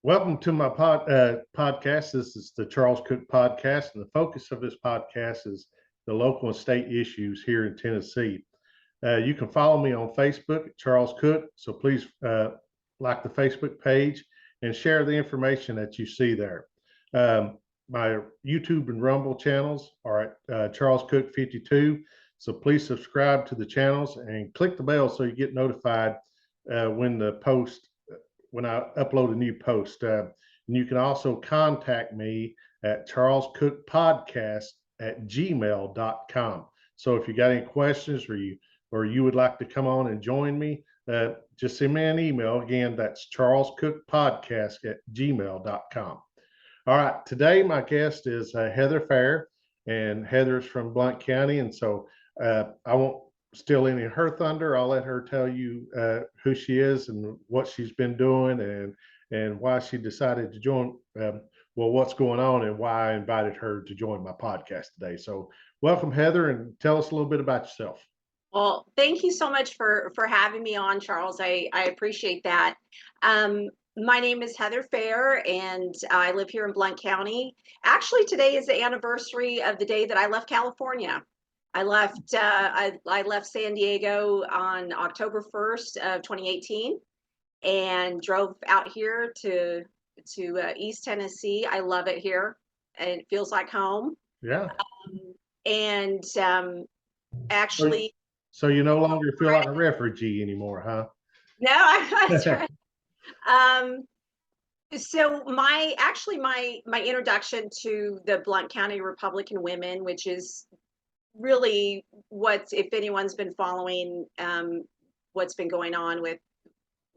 Welcome to my podcast. This is the Charles Cook Podcast, and the focus of this podcast is the local and state issues here in Tennessee. You can follow me on Facebook at Charles Cook, so please like the Facebook page and share the information that you see there. My YouTube and Rumble channels are at Charles Cook 52, so please subscribe to the channels and click the bell so you get notified when I upload a new post. And you can also contact me at charlescookpodcast@gmail.com. So if you got any questions or you would like to come on and join me, just send me an email. Again, that's charlescookpodcast@gmail.com. All right, today my guest is Heather Fair, and Heather's from Blount County, and so I won't steal any of her thunder. I'll let her tell you who she is and what she's been doing and why she decided to join. What's going on and why I invited her to join my podcast today. So, welcome, Heather, and tell us a little bit about yourself. Well, thank you so much for having me on, Charles. I appreciate that. My name is Heather Fair, and I live here in Blount County. Actually, today is the anniversary of the day that I left California. I left I left San Diego on October 1st of 2018 and drove out here to East Tennessee. I love it here, and it feels like home. Yeah. And actually, So you no longer feel like a refugee anymore, huh? no, that's right. So my introduction to the Blount County Republican Women, which is really if anyone's been following what's been going on with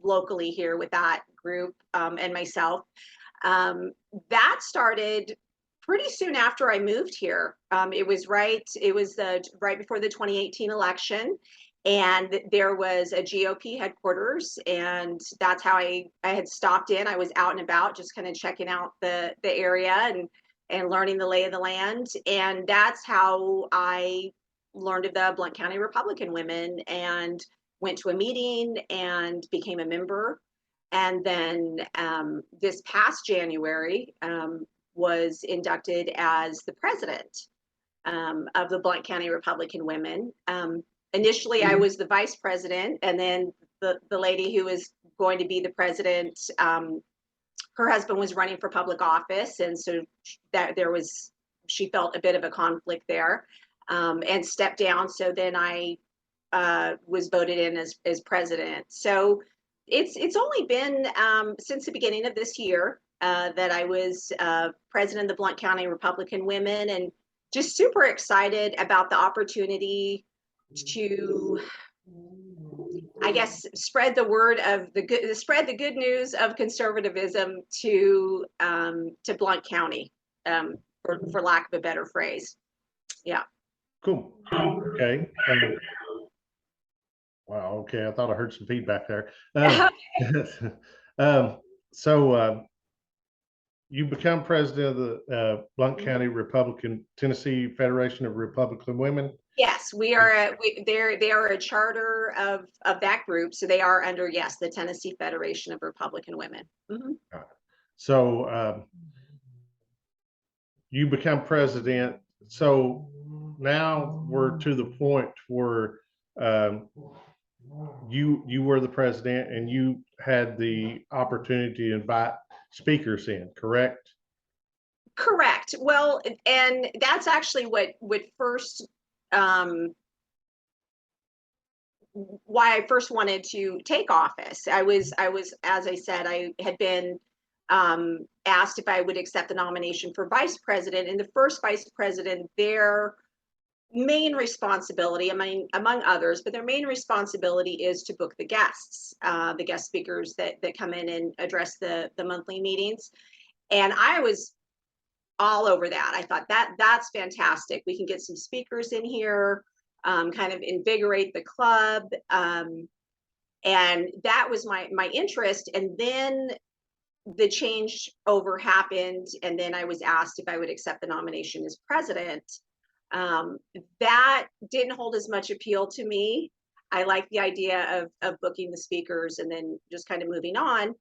locally here with that group and myself, that started pretty soon after I moved here. It was right before the 2018 election, and there was a GOP headquarters, and that's how I had stopped in. I was out and about, just kind of checking out the area and learning the lay of the land, and that's how I learned of the Blount County Republican Women and went to a meeting and became a member. And then this past January was inducted as the president of the Blount County Republican Women. Initially, I was the vice president, and then the lady who was going to be the president, her husband was running for public office, and so she felt a bit of a conflict there, and stepped down. So then I was voted in as president. So it's only been since the beginning of this year that I was president of the Blount County Republican Women, and just super excited about the opportunity to, I guess, spread the word of spread the good news of conservatism to Blount County, for lack of a better phrase. Yeah. Cool. Okay. Wow. Okay. I thought I heard some feedback there. So you become president of the Blount County Tennessee Federation of Republican Women. Yes, we are. They are a charter of that group, so they are under, yes, the Tennessee Federation of Republican Women. Mm-hmm. So you become president. So now we're to the point where you were the president and you had the opportunity to invite speakers in, correct? Correct. Well, and that's actually what first why I first wanted to take office. I was, as I said, I had been asked if I would accept the nomination for vice president, and the first vice president, their main responsibility, among others, but their main responsibility is to book the guests, the guest speakers that come in and address the monthly meetings. And I was all over that. I thought that's fantastic. We can get some speakers in here, kind of invigorate the club. And that was my interest. And then the change over happened. And then I was asked if I would accept the nomination as president. That didn't hold as much appeal to me. I like the idea of booking the speakers and then just kind of moving on.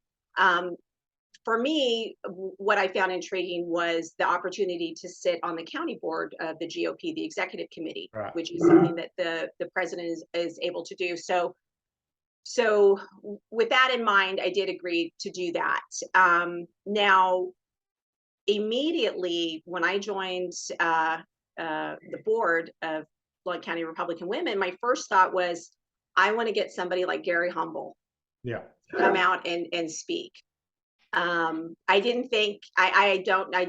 for me, what I found intriguing was the opportunity to sit on the county board of the GOP, the executive committee, Right. which is something that the president is able to do. So with that in mind, I did agree to do that. Now, immediately when I joined the board of Blount County Republican Women, my first thought was, I want to get somebody like Gary Humble Yeah. to come out and speak. I didn't think I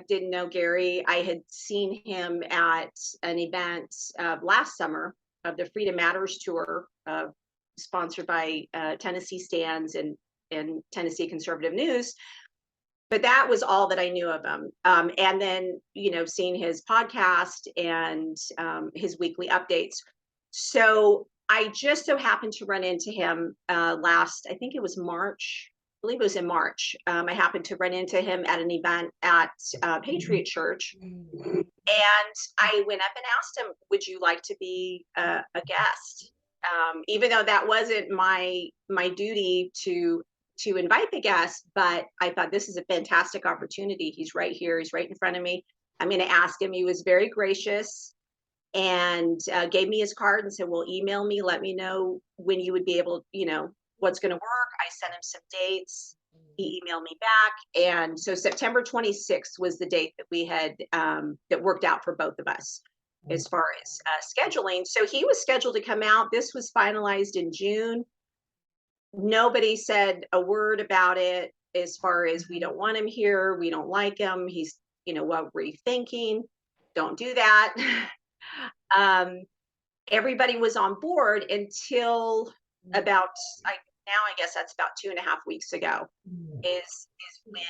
didn't know Gary. I had seen him at an event last summer of the Freedom Matters tour, sponsored by Tennessee Stands and Tennessee Conservative News. But that was all that I knew of him. And then, seeing his podcast and his weekly updates. So I just so happened to run into him I think it was March. I believe it was in March. I happened to run into him at an event at Patriot Church. And I went up and asked him, would you like to be a guest? Even though that wasn't my duty to invite the guest, but I thought this is a fantastic opportunity. He's right here. He's right in front of me. I'm going to ask him. He was very gracious and gave me his card and said, well, email me. Let me know when you would be able, what's going to work. I sent him some dates. He emailed me back. And so September 26th was the date that we had, that worked out for both of us as far as scheduling. So he was scheduled to come out. This was finalized in June. Nobody said a word about it as far as, we don't want him here, we don't like him, he's, what were you thinking? Don't do that. Everybody was on board until about, I guess that's about 2.5 weeks ago is when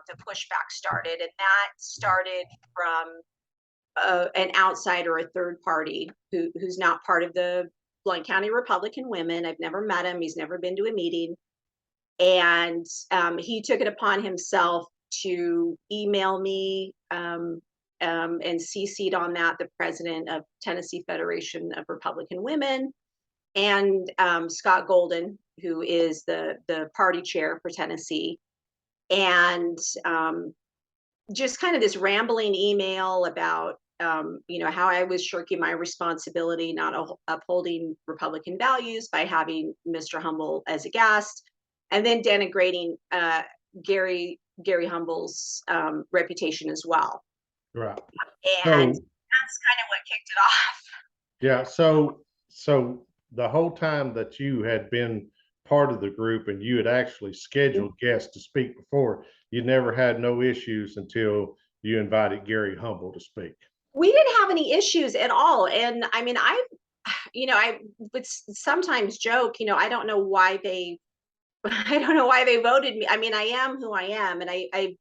the pushback started. And that started from an outsider, a third party who's not part of the Blount County Republican Women. I've never met him. He's never been to a meeting. And he took it upon himself to email me and CC'd on that the president of Tennessee Federation of Republican Women and Scott Golden, who is the party chair for Tennessee. And just kind of this rambling email about how I was shirking my responsibility, not upholding Republican values by having Mr. Humble as a guest, and then denigrating Gary Humble's reputation as well. Right. And that's kind of what kicked it off. Yeah. So the whole time that you had been part of the group and you had actually scheduled guests to speak before, you never had no issues until you invited Gary Humble to speak. We didn't have any issues at all. And I mean, I would sometimes joke, I don't know why they voted me. I mean, I am who I am. And I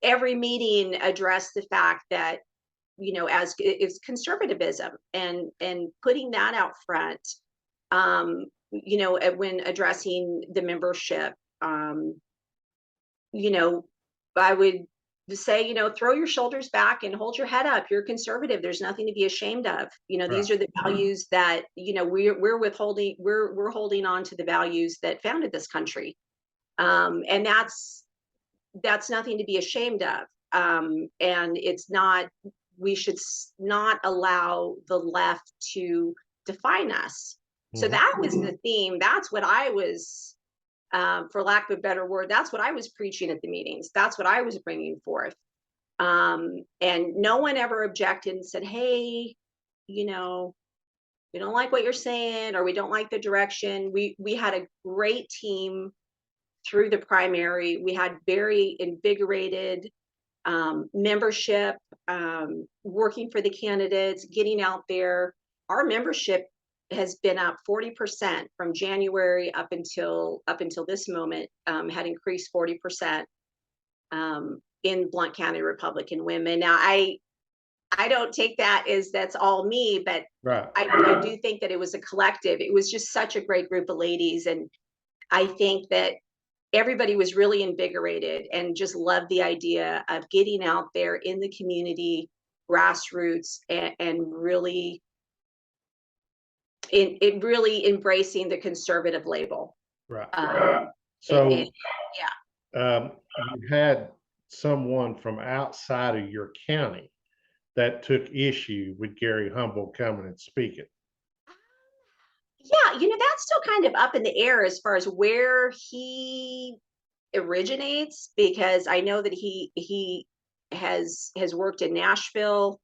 every meeting addressed the fact that, as it's conservatism and putting that out front, when addressing the membership, I would say, throw your shoulders back and hold your head up. You're conservative. There's nothing to be ashamed of. These are the values that, we're holding on to the values that founded this country. And that's nothing to be ashamed of. And it's not, we should not allow the left to define us. So that was the theme. That's what I was, for lack of a better word, that's what I was preaching at the meetings. That's what I was bringing forth. And no one ever objected and said, hey, we don't like what you're saying, or we don't like the direction. We had a great team through the primary. We had very invigorated membership, working for the candidates, getting out there. Our membership has been up 40% from January up until this moment, had increased 40% in Blount County Republican Women. Now, I don't take that as that's all me, but right. I do think that it was a collective. It was just such a great group of ladies. And I think that everybody was really invigorated and just loved the idea of getting out there in the community, grassroots, and really really embracing the conservative label. Right. Yeah. you had someone from outside of your county that took issue with Gary Humble coming and speaking. Yeah, that's still kind of up in the air as far as where he originates, because I know that he has worked in Nashville.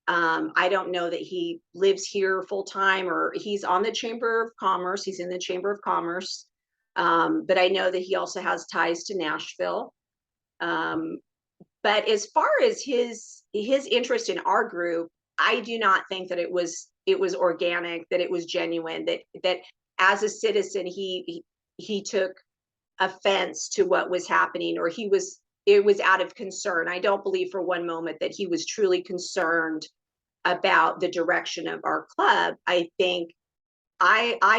I don't know that he lives here full time, or he's on the Chamber of Commerce. He's in the Chamber of Commerce. But I know that he also has ties to Nashville. Um, but as far as his interest in our group, I do not think that it was organic, that it was genuine, that as a citizen he took offense to what was happening, or it was out of concern. I don't believe for one moment that he was truly concerned about the direction of our club. I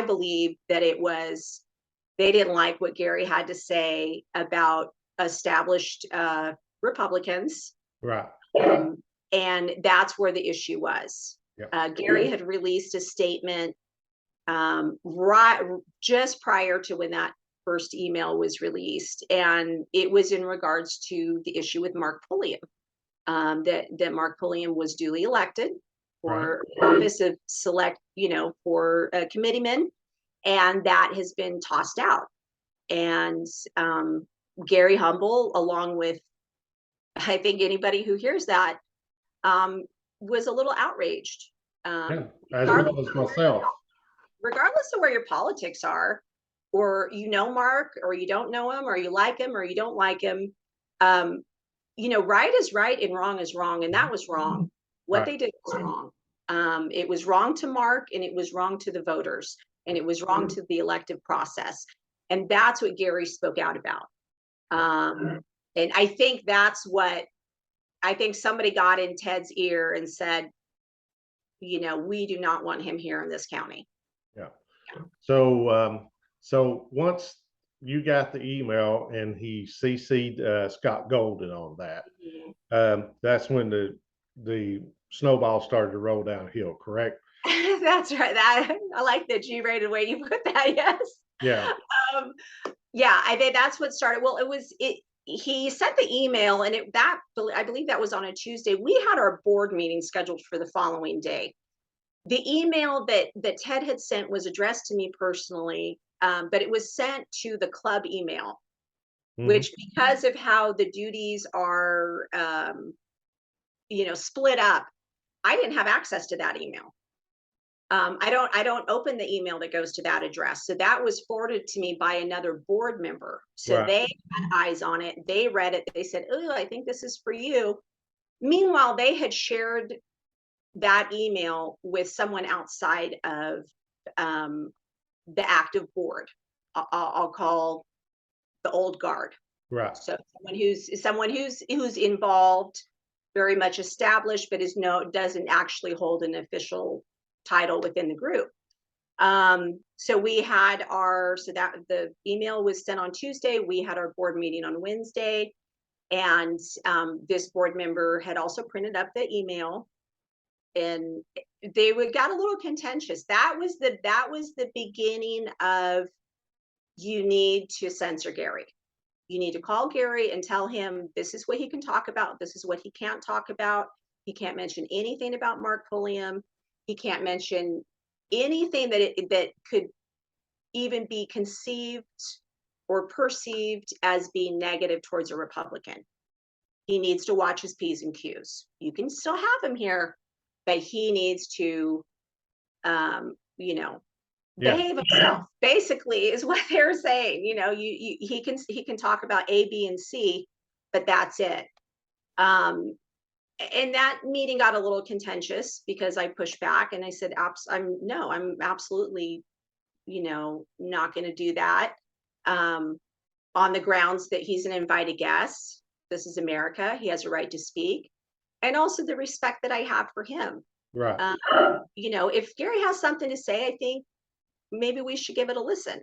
believe that it was, they didn't like what Gary had to say about established Republicans. Right. And that's where the issue was. Yep. Gary had released a statement right just prior to when that first email was released, and it was in regards to the issue with Mark Pulliam. That Mark Pulliam was duly elected for office of select, for a committeeman, and that has been tossed out. And Gary Humble, along with, I think, anybody who hears that, was a little outraged. Yeah, as well as myself. Regardless of where your politics are, or Mark, or you don't know him, or you like him, or you don't like him, right is right and wrong is wrong, and that was wrong. What they did was wrong. It was wrong to Mark, and it was wrong to the voters, and it was wrong to the elective process, and that's what Gary spoke out about. And I think somebody got in Ted's ear and said, we do not want him here in this county. Yeah. So once you got the email and he CC'd Scott Golden on that, that's when the snowball started to roll downhill, correct? That's right. I like the G-rated way you put that. Yes. Yeah. Yeah, I think that's what started. Well, he sent the email, and I believe that was on a Tuesday. We had our board meeting scheduled for the following day. The email that Ted had sent was addressed to me personally, but it was sent to the club email, which, because of how the duties are, split up, I didn't have access to that email. I don't open the email that goes to that address. So that was forwarded to me by another board member. So they had eyes on it. They read it. They said, "Oh, I think this is for you." Meanwhile, they had shared that email with someone outside of the active board. I'll call the old guard. Right. So someone who's involved, very much established, but doesn't actually hold an official title within the group. So we had that the email was sent on Tuesday. We had our board meeting on Wednesday, and this board member had also printed up the email, and they got a little contentious. That was the beginning of, you need to censor Gary. You need to call Gary and tell him this is what he can talk about. This is what he can't talk about. He can't mention anything about Mark Pulliam. He can't mention anything that could even be conceived or perceived as being negative towards a Republican. He needs to watch his P's and Q's. You can still have him here, but he needs to, behave himself. Basically, is what they're saying. He can talk about A, B, and C, but that's it. And that meeting got a little contentious because I pushed back and I said, I'm absolutely, not going to do that, on the grounds that he's an invited guest. This is America. He has a right to speak. And also the respect that I have for him. Right. If Gary has something to say, I think maybe we should give it a listen.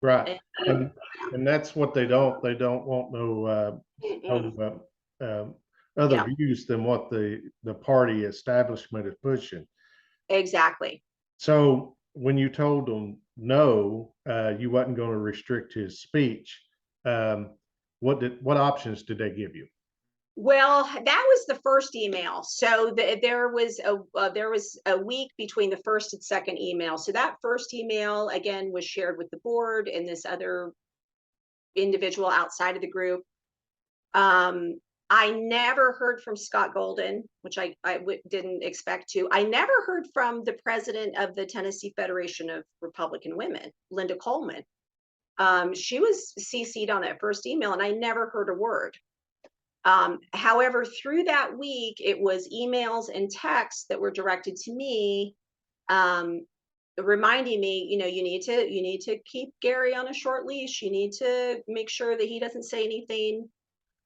Right. And that's what they don't want no other views than what the party establishment is pushing. Exactly. So when you told them no, you wasn't going to restrict his speech, what options did they give you? Well, that was the first email. So there was a week between the first and second email. So that first email again was shared with the board and this other individual outside of the group. I never heard from Scott Golden, which I didn't expect to. I never heard from the president of the Tennessee Federation of Republican Women, Linda Coleman. She was CC'd on that first email, and I never heard a word. However, through that week, it was emails and texts that were directed to me, reminding me, you need to keep Gary on a short leash. You need to make sure that he doesn't say anything,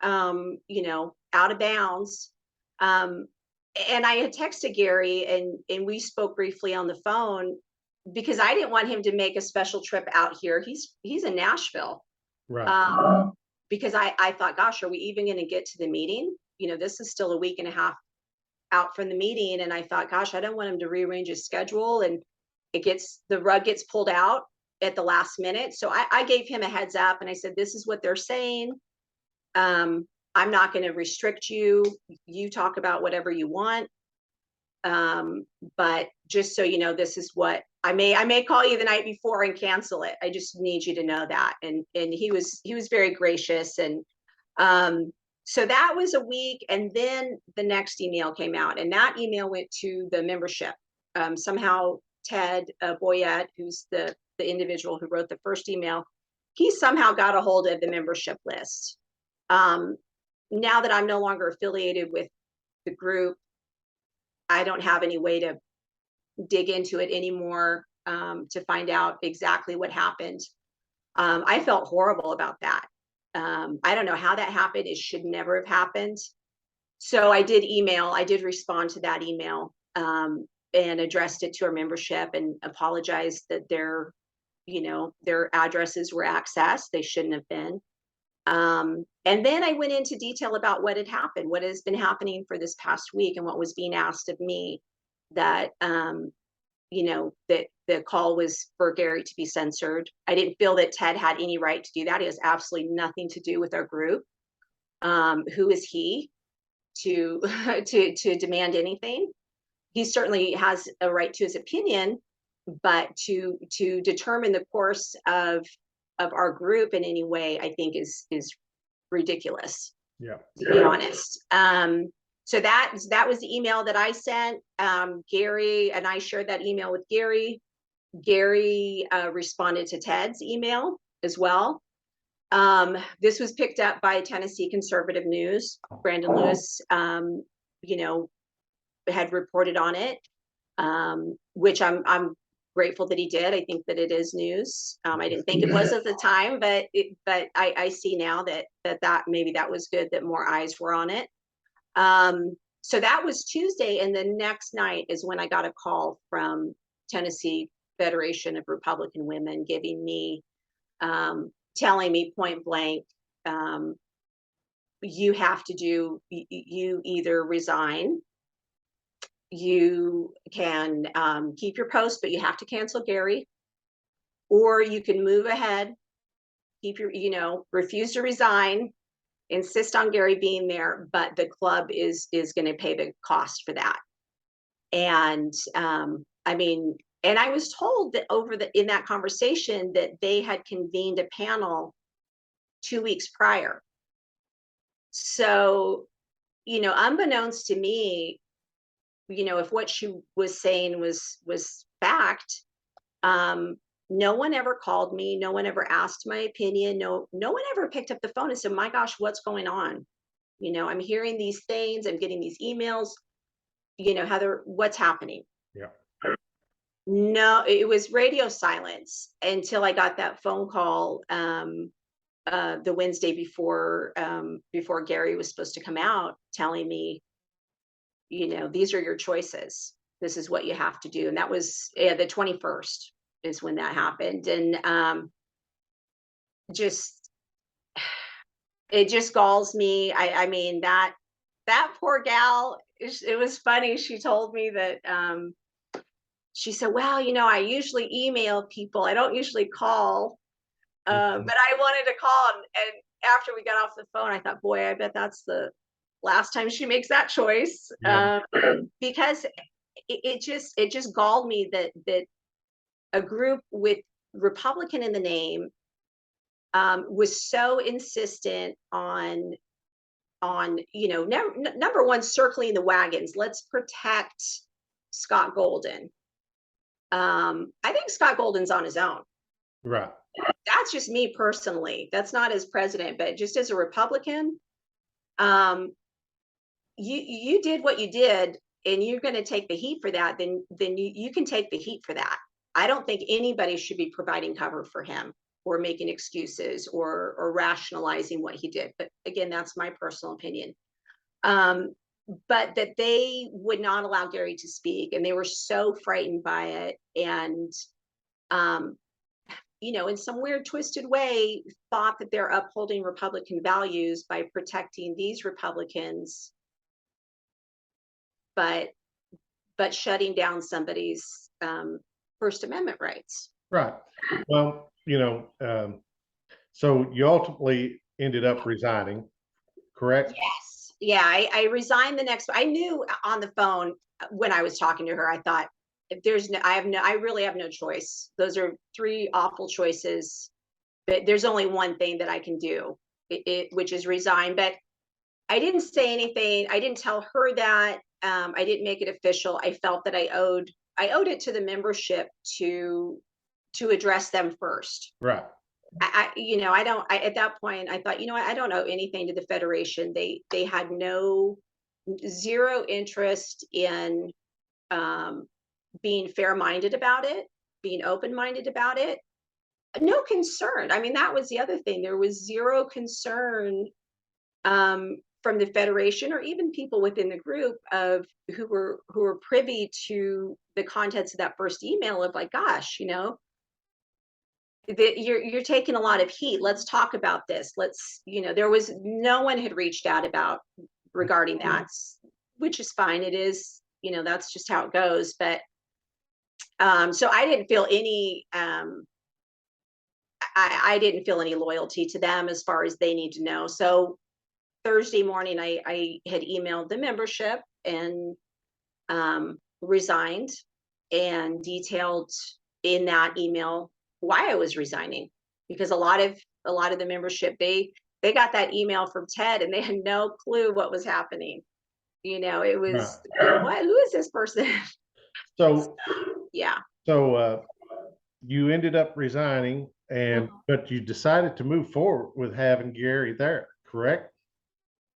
out of bounds. And I had texted Gary, and we spoke briefly on the phone because I didn't want him to make a special trip out here. He's in Nashville. Right. Because I thought, gosh, are we even going to get to the meeting? This is still a week and a half out from the meeting. And I thought, gosh, I don't want him to rearrange his schedule. And the rug gets pulled out at the last minute. So I gave him a heads up and I said, this is what they're saying. I'm not going to restrict you. You talk about whatever you want. But just so you know, this is what I may call you the night before and cancel it. I just need you to know that. And he was very gracious. And so that was a week. And then the next email came out, and that email went to the membership. Somehow Ted Boyette, who's the individual who wrote the first email, he somehow got a hold of the membership list. Now that I'm no longer affiliated with the group, I don't have any way to dig into it anymore, to find out exactly what happened. I felt horrible about that. I don't know how that happened. It should never have happened. So I did respond to that email, and addressed it to our membership and apologized that their addresses were accessed. They shouldn't have been. And then I went into detail about what had happened, what has been happening for this past week, and what was being asked of me, that that the call was for Gary to be censored. I didn't feel that Ted had any right to do that. It has absolutely nothing to do with our group. Who is he to to demand anything? He certainly has a right to his opinion, but to determine the course of our group in any way, I think is ridiculous. Yeah. To be honest. So that was the email that I sent. Gary and I shared that email with Gary. Gary responded to Ted's email as well. This was picked up by Tennessee Conservative News. Brandon Lewis, had reported on it, which I'm grateful that he did. I think that it is news. I didn't think it was at the time, but I see now that maybe that was good that more eyes were on it. So that was Tuesday, and the next night is when I got a call from Tennessee Federation of Republican Women, giving me, telling me point blank, you have to you either resign, you can keep your post, but you have to cancel Gary, or you can move ahead, keep your, refuse to resign, insist on Gary being there, but the club is going to pay the cost for that. And and I was told that in that conversation that they had convened a panel 2 weeks prior. So, unbeknownst to me, if what she was saying was fact, no one ever called me. No one ever asked my opinion. No one ever picked up the phone and said, my gosh, what's going on? I'm hearing these things. I'm getting these emails. Heather, what's happening? Yeah. No, it was radio silence until I got that phone call the Wednesday before Gary was supposed to come out, telling me, these are your choices. This is what you have to do. And that was the 21st is when that happened. And it just galls me. I mean, that poor gal, it was funny. She told me that she said, well, I usually email people. I don't usually call. But I wanted to call, and after we got off the phone, I thought, boy, I bet that's the last time she makes that choice. Yeah. Because it just galled me that a group with Republican in the name was so insistent on number one, circling the wagons. Let's protect Scott Golden. I think Scott Golden's on his own. Right. That's just me personally. That's not as president, but just as a Republican, um, you did what you did, and you're going to take the heat for that. Then you can take the heat for that. I don't think anybody should be providing cover for him or making excuses or rationalizing what he did. But again, that's my personal opinion. Um, but that they would not allow Gary to speak, and they were so frightened by it, and um, in some weird twisted way, thought that they're upholding Republican values by protecting these Republicans, but shutting down somebody's First Amendment rights. Right. Well, so you ultimately ended up resigning, correct? Yes. Yeah, I resigned the next. I knew on the phone when I was talking to her, I thought, if there's no, I really have no choice. Those are three awful choices. But there's only one thing that I can do, which is resign. But I didn't say anything. I didn't tell her that. I didn't make it official. I felt that I owed it to the membership to address them first. Right. I don't. At that point, I thought, I don't owe anything to the Federation. They had zero interest in being fair-minded about it, being open-minded about it. No concern. I mean, that was the other thing. There was zero concern from the Federation or even people within the group of who were privy to the contents of that first email of like, gosh, that you're taking a lot of heat. Let's talk about this. There was no one had reached out regarding that, which is fine. It is, that's just how it goes. But so I didn't feel any I didn't feel any loyalty to them as far as they need to know. So Thursday morning, I had emailed the membership and resigned, and detailed in that email why I was resigning, because a lot of the membership, they got that email from Ted and they had no clue what was happening. It was what? Who is this person? So Yeah. So you ended up resigning, but you decided to move forward with having Gary there, correct?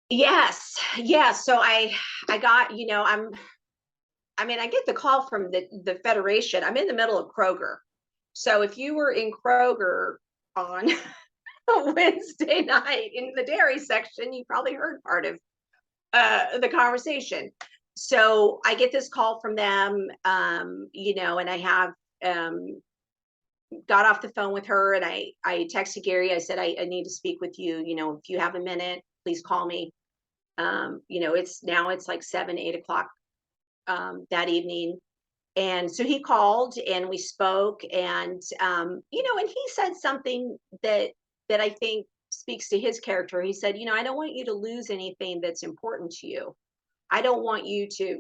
Yes. So I got, I get the call from the Federation. I'm in the middle of Kroger. So if you were in Kroger on a Wednesday night in the dairy section, you probably heard part of the conversation. So I get this call from them, and I have got off the phone with her, and I texted Gary. I said, I need to speak with you. If you have a minute, please call me. It's like 7, 8 o'clock that evening. And so he called and we spoke, and and he said something that I think speaks to his character. He said, I don't want you to lose anything that's important to you. I don't want you to,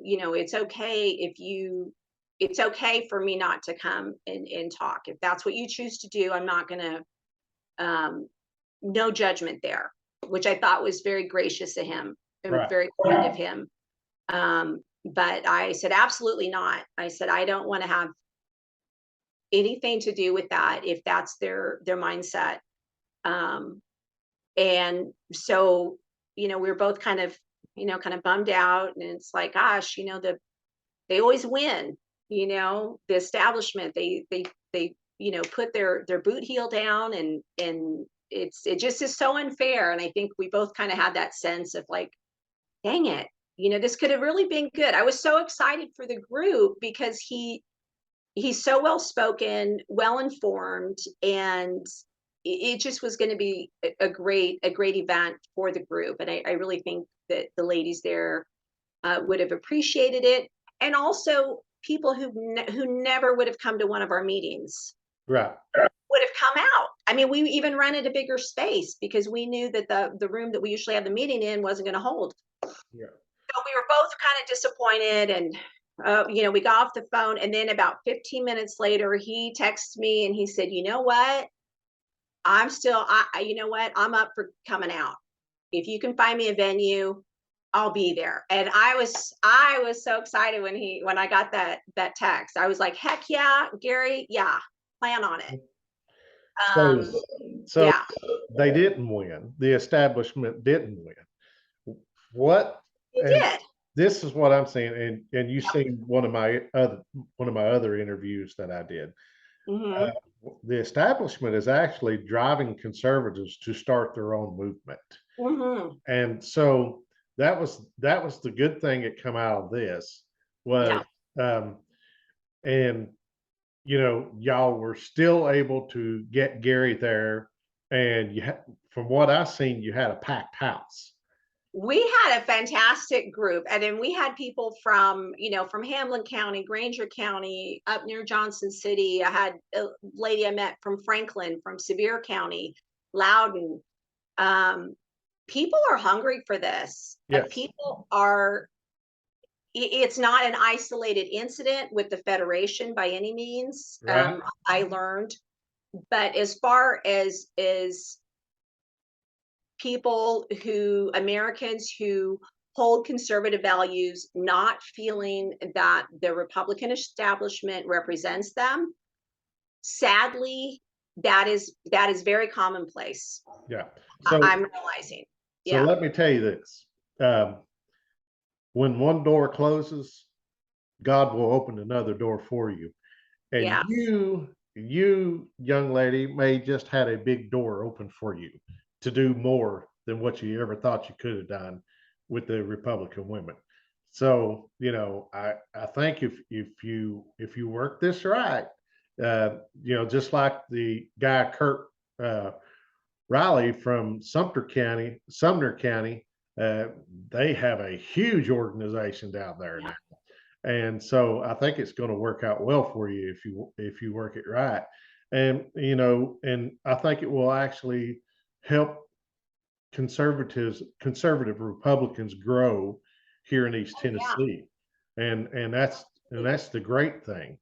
it's okay for me not to come and talk. If that's what you choose to do, I'm not gonna no judgment there, which I thought was very gracious of him and Right. very kind of him. But I said, absolutely not. I said, I don't want to have anything to do with that if that's their mindset. And so, we were both kind of bummed out, and it's like, gosh, they always win, the establishment, they put their boot heel down, and it just is so unfair. And I think we both kind of had that sense of like, dang it, this could have really been good. I was so excited for the group because he's so well spoken, well informed, and it just was going to be a great event for the group. And I really think that the ladies there would have appreciated it, and also people who never would have come to one of our meetings. Right. would have come out. I mean, we even rented a bigger space because we knew that the room that we usually have the meeting in wasn't going to hold. Yeah. So we were both kind of disappointed, and we got off the phone, and then about 15 minutes later, he texted me and he said, "You know what? I'm still, you know what? I'm up for coming out. If you can find me a venue, I'll be there." And I was so excited when I got that text. I was like, "Heck yeah, Gary, yeah, plan on it." So, so Yeah, they didn't win. The establishment didn't win. What? it And did. this is what I'm saying. And you Yep. seen one of my other interviews that I did. Uh, Hmm. the establishment is actually driving conservatives to start their own movement. Hmm. And so that was the good thing that come out of this was Yeah. um and y'all were still able to get Gary there, and from what I've seen, you had a packed house. We had a fantastic group, and then we had people from Hamlin County, Granger County, up near Johnson City. I had a lady I met from Franklin, from Sevier County, Loudon. Um, People are hungry for this. Yes, People are. It's not an isolated incident with the Federation by any means. right. I learned, but as far as Americans who hold conservative values, not feeling that the Republican establishment represents them, sadly, that is very commonplace. Yeah. So I'm realizing. so Yeah, let me tell you this. Um, when one door closes, God will open another door for you. And yeah, you young lady may just had a big door open for you to do more than what you ever thought you could have done with the Republican women. So I think if you work this right, just like the guy Kurt uh, Riley from Sumner County, uh, they have a huge organization down there yeah, now. And so I think it's going to work out well for you if you work it right. And I think it will actually help conservative Republicans grow here in East yeah. Tennessee. And that's the great thing.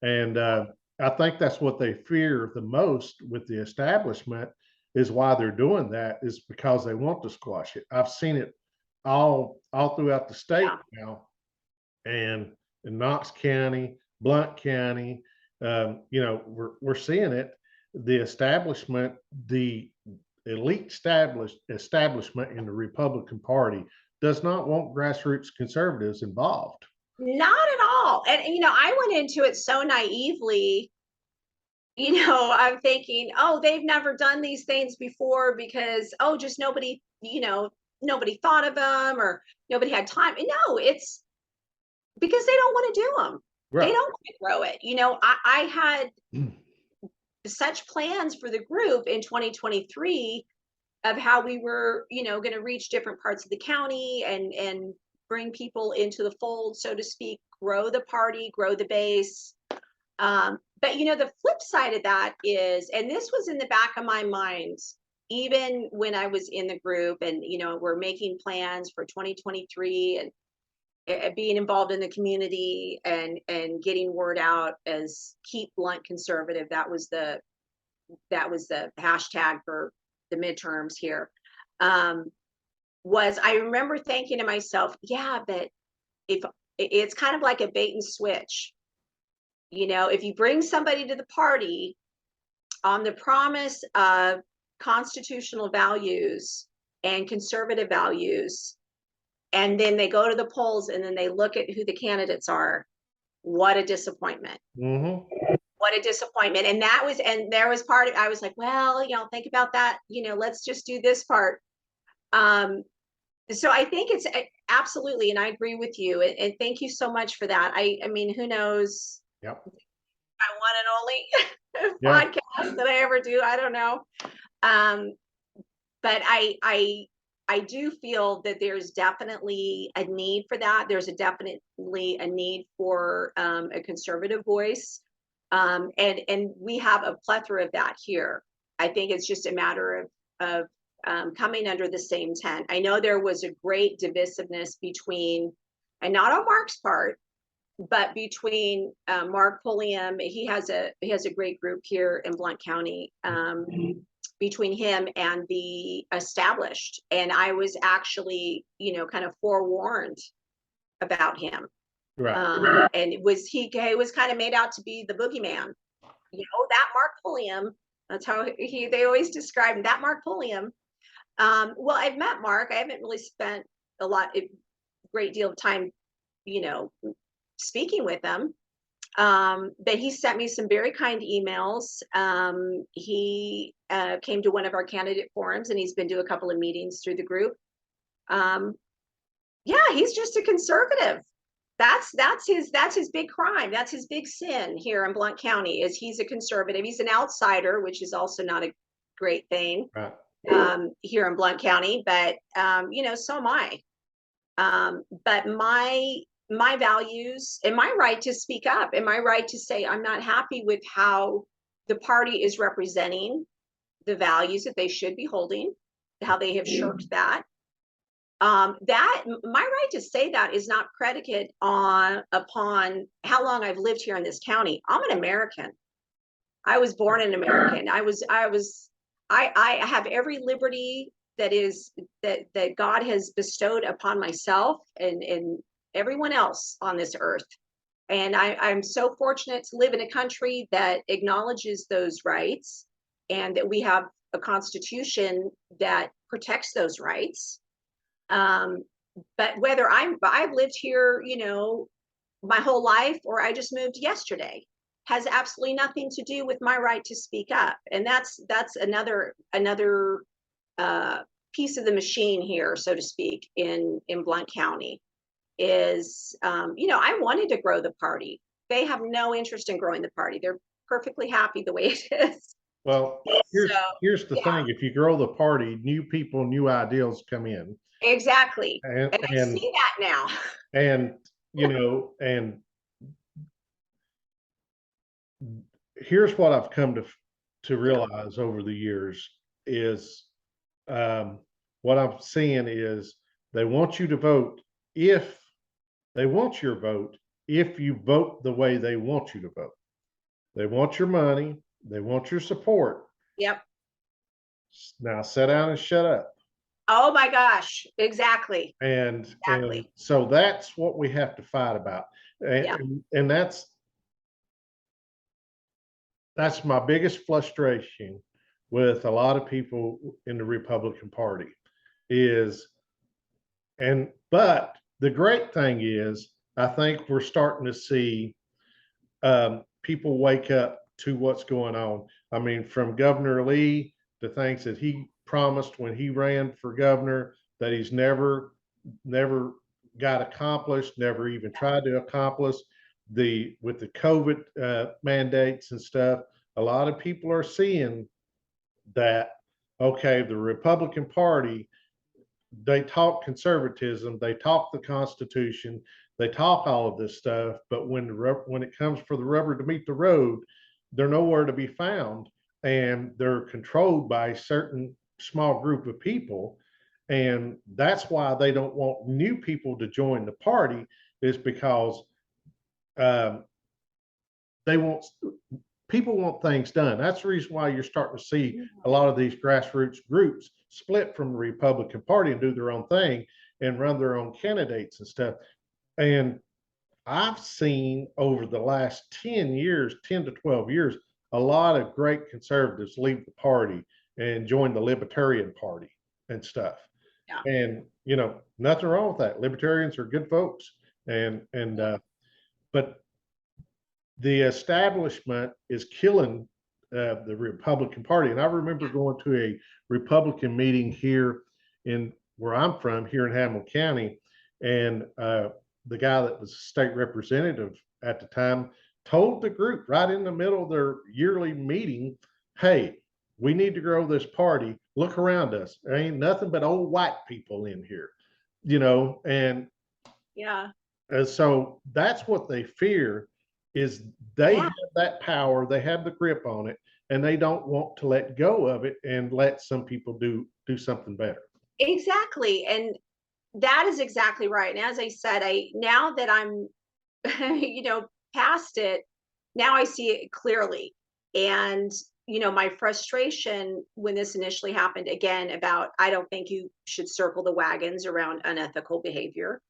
And I think that's what they fear the most with the establishment, is why they're doing that, is because they want to squash it. I've seen it all throughout the state Yeah. now, and in Knox County, Blount County, we're seeing it. The establishment, the elite establishment in the Republican Party does not want grassroots conservatives involved. Not at all. And I went into it so naively. I'm thinking, oh, they've never done these things before because, oh, just nobody thought of them, or nobody had time. No, it's because they don't want to do them. They Right. don't want to grow it. I had such plans for the group in 2023 of how we were, going to reach different parts of the county and bring people into the fold, so to speak, grow the party, grow the base. But the flip side of that is, and this was in the back of my mind, even when I was in the group, and we're making plans for 2023, and being involved in the community, and getting word out as keep Blount conservative. That was the hashtag for the midterms here. Um, was I remember thinking to myself, yeah, but if it's kind of like a bait and switch, if you bring somebody to the party on the promise of constitutional values and conservative values, and then they go to the polls and then they look at who the candidates are, what a disappointment. Hmm. What a disappointment. And there was part of, I was like, well, think about that, let's just do this part. Um, so I think it's absolutely, and I agree with you. And thank you so much for that. I mean, who knows? Yep. My one and only Yeah. podcast that I ever do. I don't know. Um, but I do feel that there's definitely a need for that. There's definitely a need for a conservative voice. And we have a plethora of that here. I think it's just a matter of coming under the same tent. I know there was a great divisiveness between, and not on Mark's part, but between Mark Pulliam. He has a great group here in Blount County. Between him and the established, and I was actually, kind of forewarned about him. Right. And he was kind of made out to be the boogeyman. That Mark Pulliam. That's how they always describe him. That Mark Pulliam. Well, I've met Mark. I haven't really spent a great deal of time, speaking with him. But he sent me some very kind emails. He came to one of our candidate forums, and he's been to a couple of meetings through the group. Yeah, he's just a conservative. That's his big crime. That's his big sin here in Blount County, is he's a conservative. He's an outsider, which is also not a great thing. Right. Here in Blount County, but so am I. But my values and my right to speak up and my right to say I'm not happy with how the party is representing the values that they should be holding, how they have shirked that. That my right to say that is not predicated upon how long I've lived here in this county. I'm an American. I was born an American. I have every liberty that God has bestowed upon myself and everyone else on this earth. And I'm so fortunate to live in a country that acknowledges those rights, and that we have a constitution that protects those rights. But whether I've lived here, my whole life, or I just moved yesterday, has absolutely nothing to do with my right to speak up. And that's another piece of the machine here, so to speak, in Blount County. Is I wanted to grow the party. They have no interest in growing the party. They're perfectly happy the way it is. Well, here's the thing: if you grow the party, new people, new ideals come in. Exactly, and I see that now. And and here's what I've come to realize over the years is, what I'm seeing is they want you to vote if they want your vote, if you vote the way they want you to vote. They want your money. They want your support. Yep. Now sit down and shut up. Oh my gosh, exactly. And so that's what we have to fight about. And that's my biggest frustration with a lot of people in the Republican Party but the great thing is, I think we're starting to see people wake up to what's going on. I mean, from Governor Lee, the things that he promised when he ran for governor that he's never got accomplished, never even tried to accomplish. With the COVID mandates and stuff, a lot of people are seeing that, okay, the Republican Party, they talk conservatism, they talk the Constitution, they talk all of this stuff, but when it comes for the rubber to meet the road, they're nowhere to be found, and they're controlled by a certain small group of people. And that's why they don't want new people to join the party, is because people want things done. That's the reason why you're starting to see a lot of these grassroots groups split from the Republican Party and do their own thing and run their own candidates and stuff. And I've seen over the last 10 to 12 years, a lot of great conservatives leave the party and join the Libertarian Party and stuff. Yeah. And, nothing wrong with that. Libertarians are good folks. But the establishment is killing the Republican Party. And I remember going to a Republican meeting here in where I'm from, here in Hamilton County, and the guy that was state representative at the time told the group right in the middle of their yearly meeting, hey, we need to grow this party. Look around us. There ain't nothing but old white people in here, and yeah. so that's what they fear, is they Yeah, have that power, they have the grip on it, and they don't want to let go of it and let some people do something better. exactly. And that is exactly right. And as I said, I now that I'm past it, now I see it clearly. And, my frustration when this initially happened again about I don't think you should circle the wagons around unethical behavior.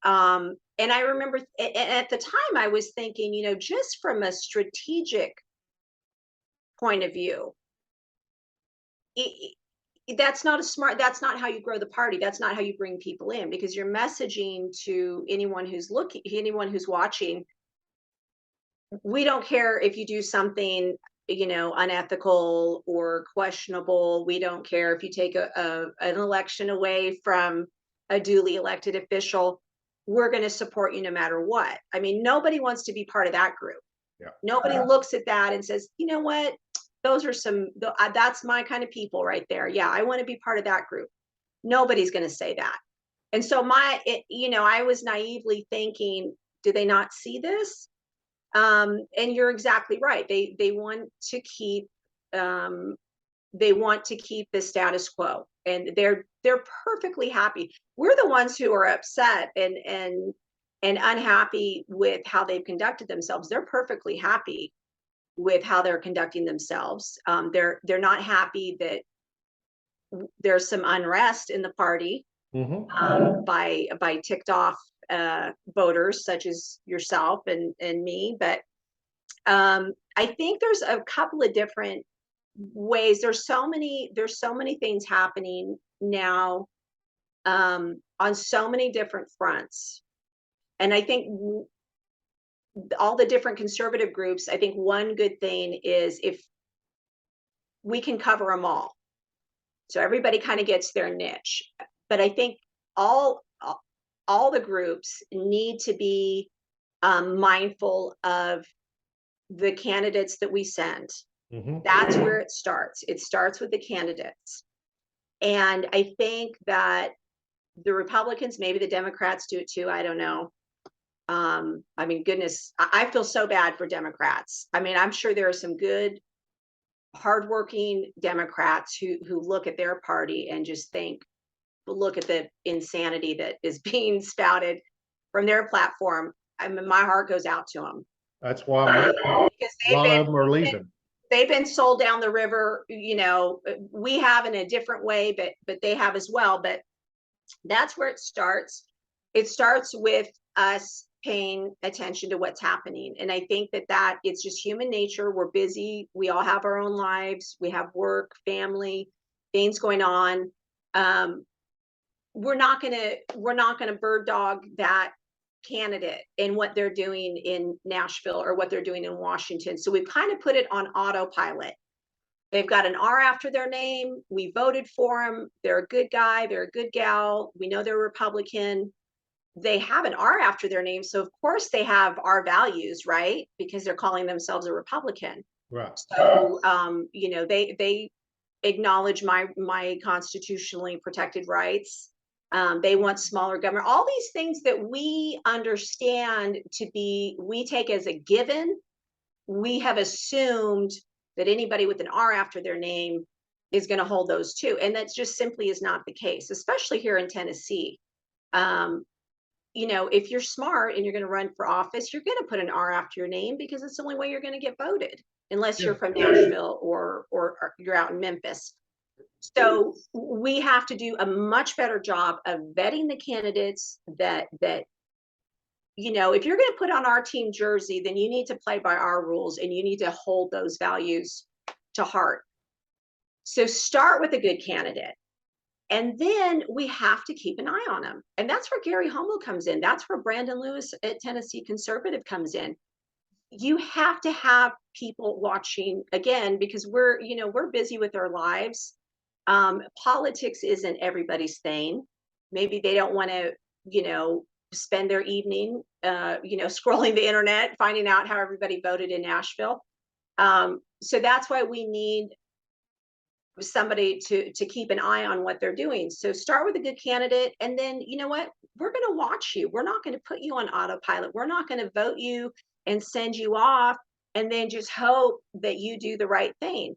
And I remember at the time I was thinking, just from a strategic point of view, that's not how you grow the party. That's not how you bring people in because you're messaging to anyone who's watching. We don't care if you do something unethical or questionable. We don't care if you take an election away from a duly elected official. We're going to support you no matter what. I mean, nobody wants to be part of that group. Yeah. Nobody looks at that and says, you know what, those are that's my kind of people right there. Yeah, I want to be part of that group. Nobody's going to say that. And so I was naively thinking, do they not see this? And you're exactly right. They want to keep um, the status quo, and they're perfectly happy. We're the ones who are upset and unhappy with how they've conducted themselves. They're perfectly happy with how they're conducting themselves. They're not happy that there's some unrest in the party by ticked off voters such as yourself and me. But I think there's a couple of different ways. There's so many things happening now on so many different fronts. And I think all the different conservative groups, I think one good thing is if we can cover them all. So everybody kind of gets their niche. But I think all all the groups need to be mindful of the candidates that we send. That's where it starts. It starts with the candidates. And I think that the Republicans, maybe the Democrats do it too. I don't know. I mean, goodness, I feel so bad for Democrats. I mean, I'm sure there are some good, hardworking Democrats who look at their party and just think, look at the insanity that is being spouted from their platform. I mean, my heart goes out to them. That's why Because a lot of them are leaving. they've been sold down the river. We have in a different way, but they have as well. But that's where it starts. It starts with us paying attention to what's happening. And I think that it's just human nature. We're busy. We all have our own lives. We have work, family, things going on. We're not gonna bird dog that candidate and what they're doing in Nashville or what they're doing in Washington. So we've kind of put it on autopilot. They've got an R after their name. We voted for them. They're a good guy. They're a good gal. We know they're Republican. They have an R after their name. So of course they have our values, right? Because they're calling themselves a Republican. Right. So they acknowledge my constitutionally protected rights. They want smaller government. All these things that we understand we take as a given. We have assumed that anybody with an R after their name is going to hold those too. And that just simply is not the case, especially here in Tennessee. If you're smart and you're going to run for office, you're going to put an R after your name because it's the only way you're going to get voted, unless you're from Nashville or you're out in Memphis. So we have to do a much better job of vetting the candidates that if you're going to put on our team jersey, then you need to play by our rules and you need to hold those values to heart. So start with a good candidate. And then we have to keep an eye on them. And that's where Gary Hummel comes in. That's where Brandon Lewis at Tennessee Conservative comes in. You have to have people watching again, because we're busy with our lives. Politics isn't everybody's thing. Maybe they don't want to, spend their evening, scrolling the internet, finding out how everybody voted in Nashville. So that's why we need somebody to keep an eye on what they're doing. So start with a good candidate, and then you know what? We're going to watch you. We're not going to put you on autopilot. We're not going to vote you and send you off and then just hope that you do the right thing.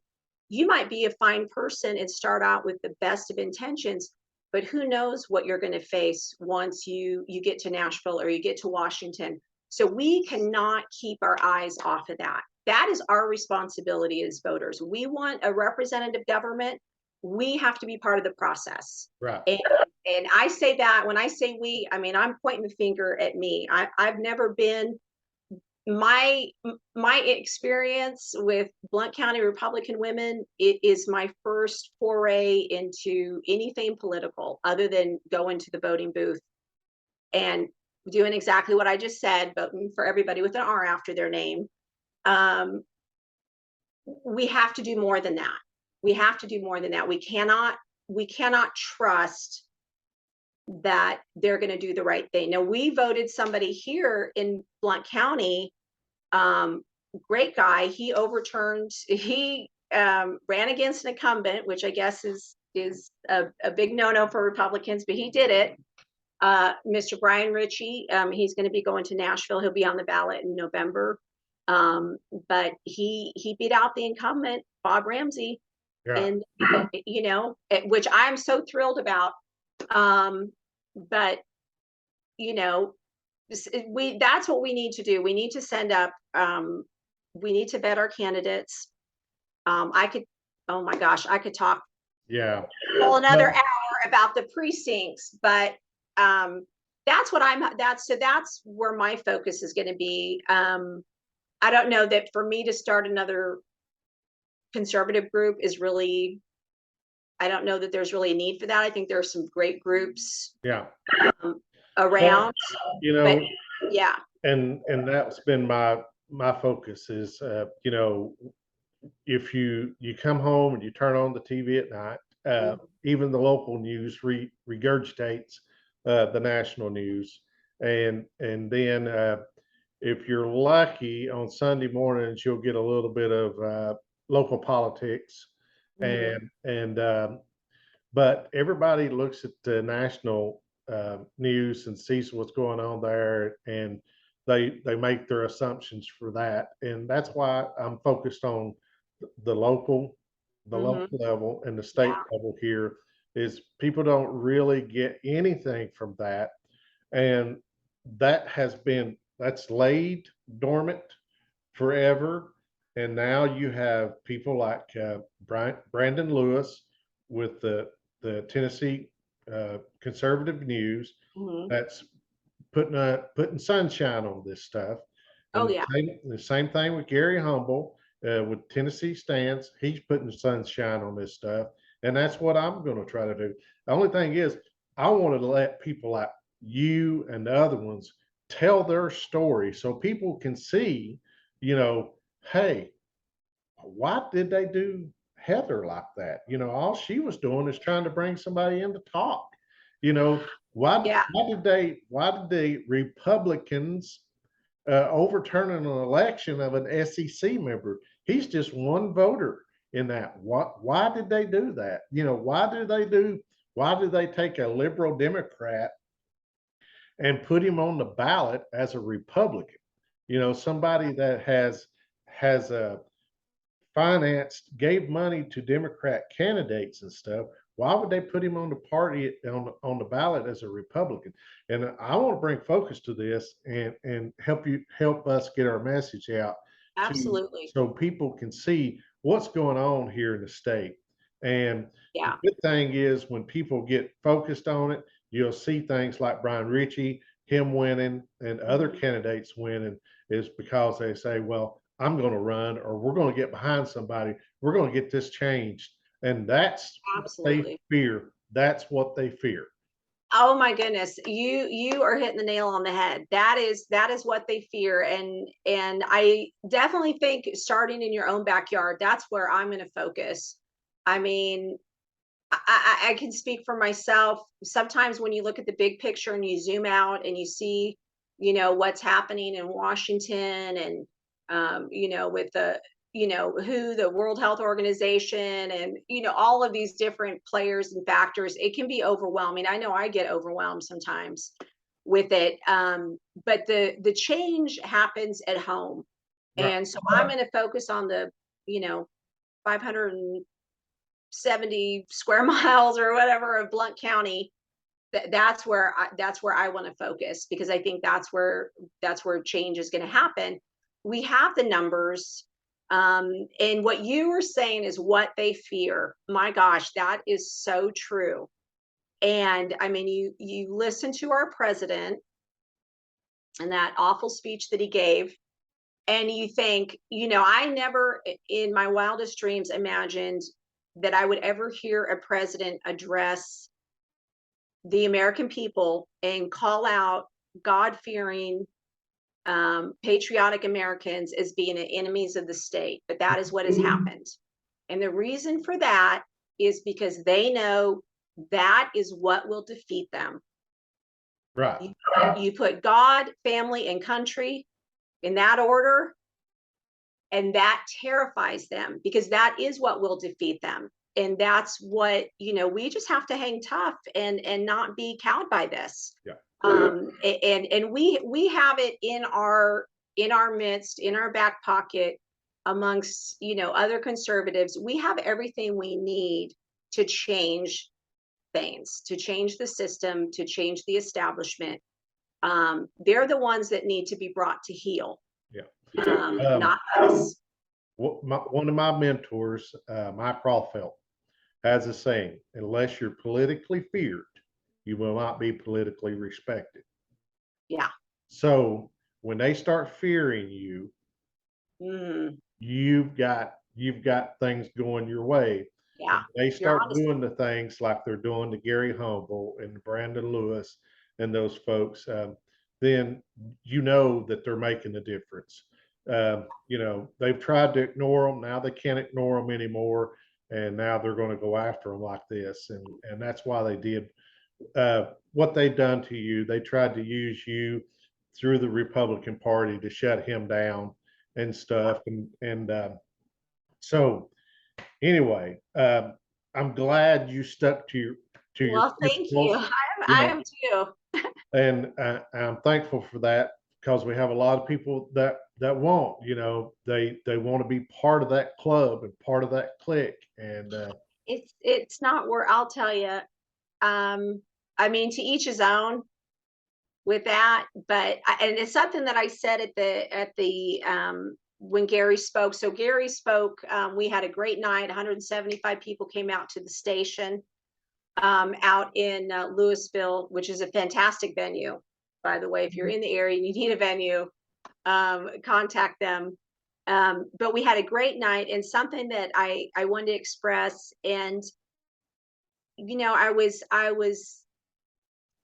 You might be a fine person and start out with the best of intentions, but who knows what you're going to face once you get to Nashville or you get to Washington. So we cannot keep our eyes off of that. That is our responsibility as voters. We want a representative government. We have to be part of the process. Right. And I say that when I say we, I mean I'm pointing the finger at me. I've never been my my experience with Blount County Republican women, it is my first foray into anything political other than going to the voting booth and doing exactly what I just said, voting for everybody with an R after their name. Um, we have to do more than that. We have to do more than that. We cannot trust that they're going to do the right thing. Now we voted somebody here in Blount County, um, great guy. He ran against an incumbent, which I guess is a big no-no for Republicans, but he did it. Mr. Brian Ritchie, he's going to be going to Nashville. He'll be on the ballot in November. But he beat out the incumbent, Bob Ramsey, Yeah. and which I'm so thrilled about. But you know, that's what we need to do. We need to send up. We need to vet our candidates. I could, oh my gosh, I could talk Yeah. well another But- hour about the precincts, but that's what that's where my focus is going to be. I don't know that for me to start another conservative group is really. I don't know that there's really a need for that. I think there are some great groups Yeah. around, You know, but yeah. and that's been my focus is, if you come home and you turn on the TV at night, even the local news regurgitates the national news, and then if you're lucky on Sunday mornings, you'll get a little bit of local politics, Mhm. and but everybody looks at the national news and sees what's going on there, and they make their assumptions for that, and that's why I'm focused on the local, the Mhm. local level and the state Yeah. level here. Is people don't really get anything from that, and that's laid dormant forever. And now you have people like Brandon Lewis with the Tennessee Conservative News Mhm. that's putting sunshine on this stuff. Oh And yeah. the same thing with Gary Humble with Tennessee Stands. He's putting sunshine on this stuff, and that's what I'm going to try to do. The only thing is, I want to let people like you and the other ones tell their story so people can see, hey, why did they do Heather like that? All she was doing is trying to bring somebody in to talk. You know, Yeah. why did the Republicans overturn an election of an SEC member? He's just one voter in that. Why did they do that? Why do they take a liberal Democrat and put him on the ballot as a Republican? Somebody that has a gave money to Democrat candidates and stuff. Why would they put him on the party on the ballot as a Republican? And I want to bring focus to this and help us get our message out to Absolutely. so people can see what's going on here in the state. And the Yeah. good thing is when people get focused on it, you'll see things like Brian Ritchie, him winning, and other Mhm. candidates winning is because they say, well, I'm going to run, or we're going to get behind somebody. We're going to get this changed. And that's what they Absolutely. fear. That's what they fear. Oh my goodness, you are hitting the nail on the head. That is what they fear, and I definitely think starting in your own backyard, that's where I'm going to focus. I mean, I can speak for myself. Sometimes when you look at the big picture and you zoom out and you see, what's happening in Washington and, with who the World Health Organization and, all of these different players and factors, it can be overwhelming. I know I get overwhelmed sometimes. with it. But the change happens at home. Right. And so I'm going to focus on the, 570 square miles or whatever of Blount County. That's where I want to focus, because I think that's where change is going to happen. We have the numbers. And what you were saying is what they fear. My gosh, that is so true. And I mean, you listen to our president and that awful speech that he gave, and you think, I never in my wildest dreams imagined that I would ever hear a president address the American people and call out God-fearing, patriotic Americans as being enemies of the state. But that is what has happened. And the reason for that is because they know that is what will defeat them. Right. You put God, family, and country in that order, and that terrifies them, because that is what will defeat them. And that's what, we just have to hang tough and not be cowed by this. Yeah. And we have it in our midst, in our back pocket, amongst, other conservatives. We have everything we need to change things, to change the system, to change the establishment. They're the ones that need to be brought to heel. Yeah. Not us. One of my mentors, Mike Rothfeld, has a saying: unless you're politically feared, you will not be politically respected. Yeah. So when they start fearing you, you've got things going your way. Yeah. They start doing the things like they're doing to Gary Humble and Brandon Lewis and those folks, then that they're making a difference. They've tried to ignore them. Now they can't ignore them anymore. And now they're going to go after them like this. And that's why they did what they've done to you. They tried to use you through the Republican Party to shut him down and stuff. And so anyway, I'm glad you stuck to your Well, thank you. I am too. And I'm thankful for that, because we have a lot of people that won't, they want to be part of that club and part of that clique. And It's not where, I'll tell you. I mean, to each his own with that, but and it's something that I said at the when Gary spoke. So Gary spoke. We had a great night. 175 people came out to the station out in Louisville, which is a fantastic venue, by the way. If you're in the area and you need a venue, contact them. But we had a great night, and something that I wanted to express. And I was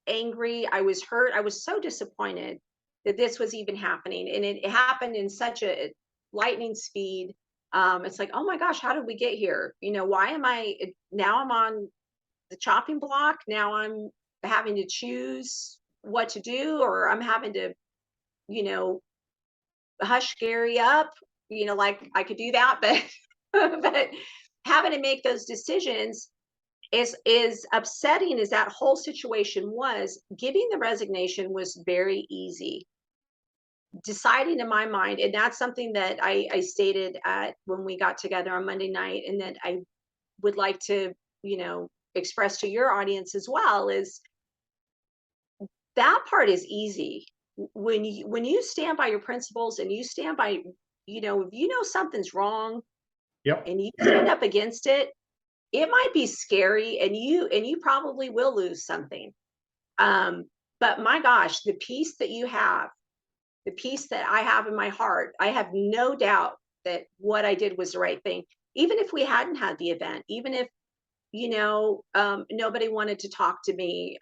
angry, I was hurt, I was so disappointed that this was even happening, and it happened in such a lightning speed. It's like, oh my gosh, how did we get here? Why am I now? I'm on the chopping block. Now I'm having to choose what to do, or I'm having to, hush Gary up, like I could do that, but but having to make those decisions is upsetting as that whole situation was. Giving the resignation was very easy. Deciding in my mind, and that's something that I stated at when we got together on Monday night, and that I would like to, express to your audience as well, is that part is easy. When you stand by your principles, and you stand by, if something's wrong, yep. and you stand up against it, it might be scary, and you probably will lose something. But my gosh, the peace that you have, the peace that I have in my heart, I have no doubt that what I did was the right thing. Even if we hadn't had the event, even if, nobody wanted to talk to me,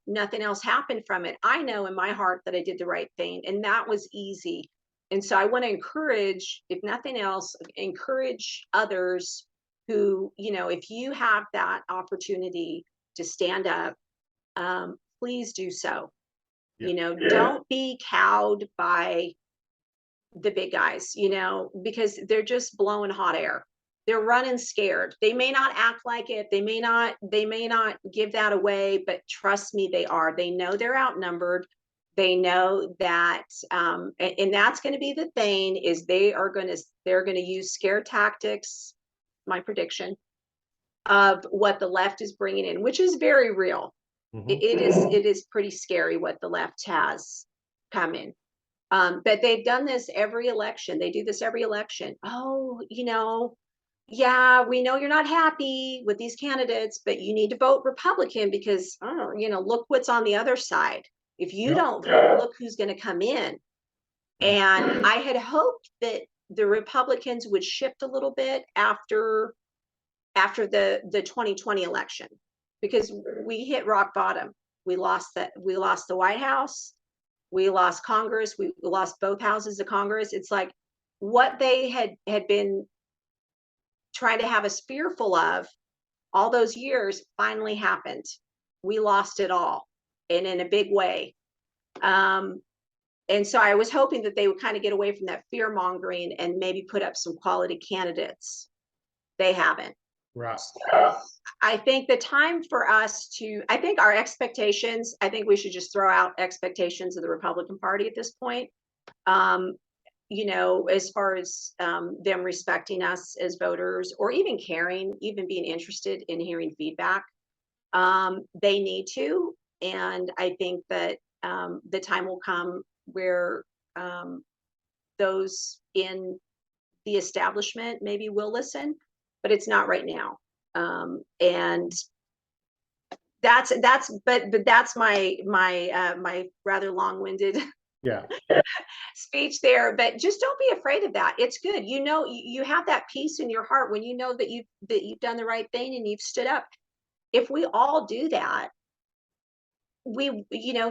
nothing else happened from it, I know in my heart that I did the right thing, and that was easy. And so I want to encourage, if nothing else, encourage others who, if you have that opportunity to stand up, please do so. Yeah. Don't be cowed by the big guys, because they're just blowing hot air. They're running scared. They may not act like it. They may not give that away, but trust me, they are. They know they're outnumbered. They know that, and that's going to be the thing, is they're going to use scare tactics, my prediction, of what the left is bringing in, which is very real. It is pretty scary what the left has coming. But they've done this every election. They do this every election. Oh, yeah, we know you're not happy with these candidates, but you need to vote Republican because, oh, look what's on the other side. If you Yep. don't vote, look who's going to come in. And I had hoped that the Republicans would shift a little bit after the 2020 election, because we hit rock bottom. We lost the White House. We lost Congress. We lost both houses of Congress. It's like what they had been trying to have us fearful of all those years finally happened. We lost it all, and in a big way. And so I was hoping that they would kind of get away from that fear mongering and maybe put up some quality candidates. They haven't. Right. So I think the time for us I think our expectations, I think we should just throw out expectations of the Republican Party at this point. As far as them respecting us as voters, or even caring, even being interested in hearing feedback. They need to. And I think that the time will come where those in the establishment maybe will listen, but it's not right now. And that's my rather long-winded speech there. But just don't be afraid of that. It's good. You have that peace in your heart when you know that you've done the right thing and you've stood up. If we all do that,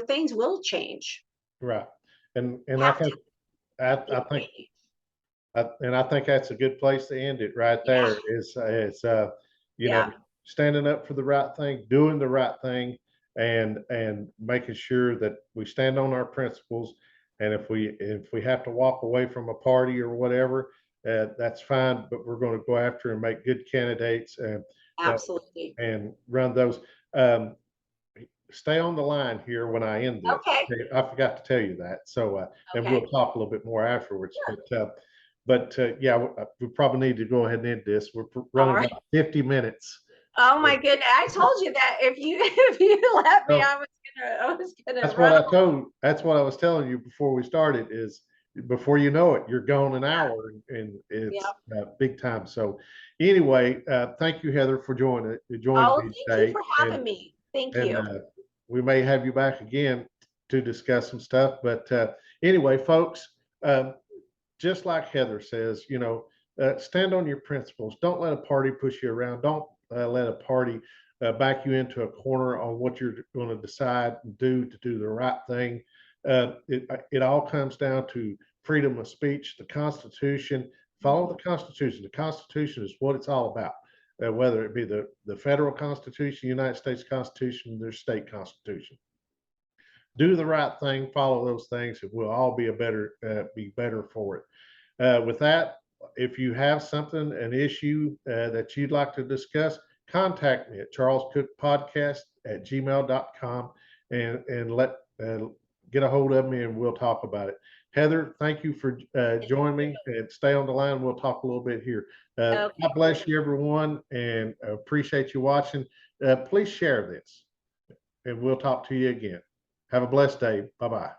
things will change. Right. And I think that's a good place to end it right there. Yeah. Standing up for the right thing, doing the right thing, and making sure that we stand on our principles. And if we have to walk away from a party or whatever, that's fine. But we're going to go after and make good candidates Absolutely. and run those. Stay on the line here when I end this. Okay. I forgot to tell you that. So, and we'll talk a little bit more afterwards. Sure. But we probably need to go ahead and end this. We're running about 50 minutes. Oh my goodness! I told you that if you let me, I was gonna. That's what I was telling you before we started. Is before you know it, you're gone an hour, and it's big time. So, anyway, thank you, Heather, for joining me today. Thank you for having me. Thank you. We may have you back again to discuss some stuff. But anyway, folks, just like Heather says, stand on your principles. Don't let a party push you around. Don't let a party back you into a corner on what you're going to decide and do to do the right thing. It all comes down to freedom of speech, the Constitution. Follow the Constitution. The Constitution is what it's all about. Whether it be the federal Constitution, United States Constitution, their state Constitution. Do the right thing, follow those things, and we'll all be better for it. With that, if you have something, an issue that you'd like to discuss, contact me at charlescookpodcast@gmail.com and get a hold of me, and we'll talk about it. Heather, thank you for joining me, and stay on the line. We'll talk a little bit here. God bless you, everyone, and appreciate you watching. Please share this, and we'll talk to you again. Have a blessed day. Bye-bye.